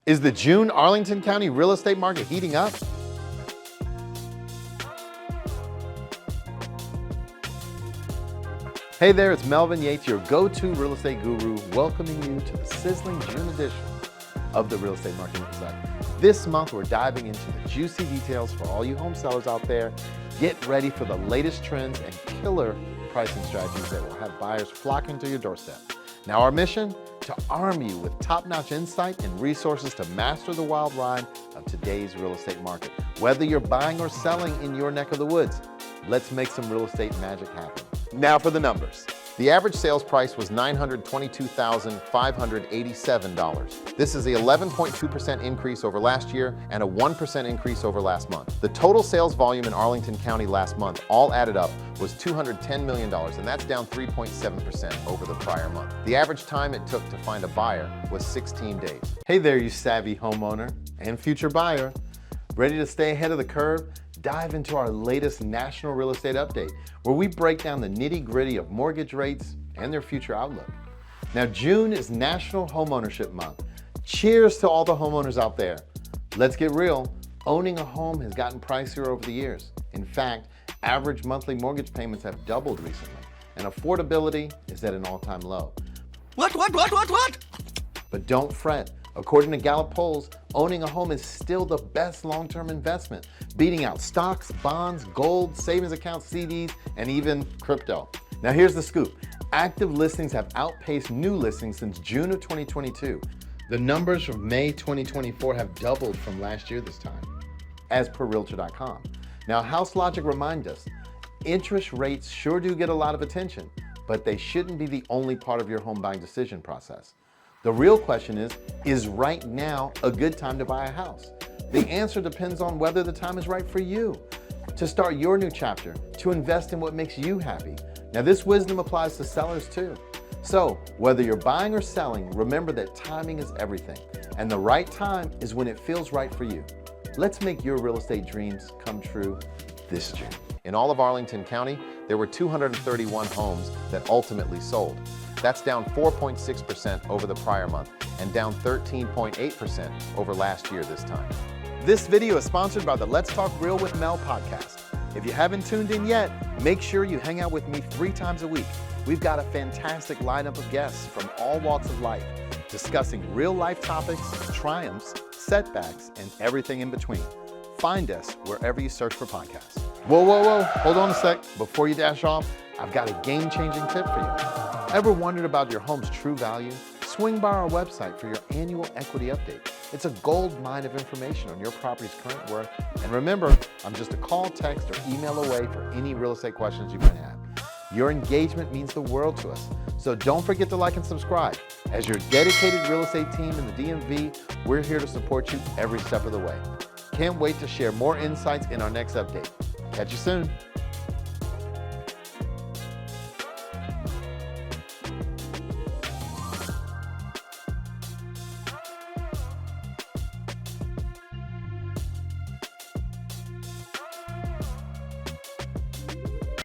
Is the June Arlington County real estate market heating up? Hey there, it's Melvin Yates, your go-to real estate guru, welcoming you to the sizzling June edition of the Real Estate Market Insight. This month, we're diving into the juicy details for all you home sellers out there. Get ready for the latest trends and killer pricing strategies that will have buyers flocking to your doorstep. Now, our mission? To arm you with top-notch insight and resources to master the wild ride of today's real estate market. Whether you're buying or selling in your neck of the woods, let's make some real estate magic happen. Now for the numbers. The average sales price was $922,587. This is an 11.2% increase over last year and a 1% increase over last month. The total sales volume in Arlington County last month, all added up, was $210 million, and that's down 3.7% over the prior month. The average time it took to find a buyer was 16 days. Hey there, you savvy homeowner and future buyer. Ready to stay ahead of the curve? Dive into our latest national real estate update, where we break down the nitty-gritty of mortgage rates and their future outlook. Now, June is National Homeownership Month. Cheers to all the homeowners out there. Let's get real. Owning a home has gotten pricier over the years. In fact, average monthly mortgage payments have doubled recently, and affordability is at an all-time low. What? But don't fret. According to Gallup polls, owning a home is still the best long-term investment, beating out stocks, bonds, gold, savings accounts, CDs, and even crypto. Now here's the scoop. Active listings have outpaced new listings since June of 2022. The numbers from May 2024 have doubled from last year this time, as per Realtor.com. Now, House Logic reminds us, interest rates sure do get a lot of attention, but they shouldn't be the only part of your home buying decision process. The real question is right now a good time to buy a house? The answer depends on whether the time is right for you, to start your new chapter, to invest in what makes you happy. Now, this wisdom applies to sellers too. So, whether you're buying or selling, remember that timing is everything, and the right time is when it feels right for you. Let's make your real estate dreams come true this June. In all of Arlington County, there were 231 homes that ultimately sold. That's down 4.6% over the prior month and down 13.8% over last year this time. This video is sponsored by the Let's Talk Real with Mel podcast. If you haven't tuned in yet, make sure you hang out with me 3 times a week. We've got a fantastic lineup of guests from all walks of life, discussing real life topics, triumphs, setbacks, and everything in between. Find us wherever you search for podcasts. Whoa, hold on a sec. Before you dash off, I've got a game-changing tip for you. Ever wondered about your home's true value? Swing by our website for your annual equity update. It's a gold mine of information on your property's current worth. And remember, I'm just a call, text, or email away for any real estate questions you might have. Your engagement means the world to us. So don't forget to like and subscribe. As your dedicated real estate team in the DMV, we're here to support you every step of the way. Can't wait to share more insights in our next update. Catch you soon.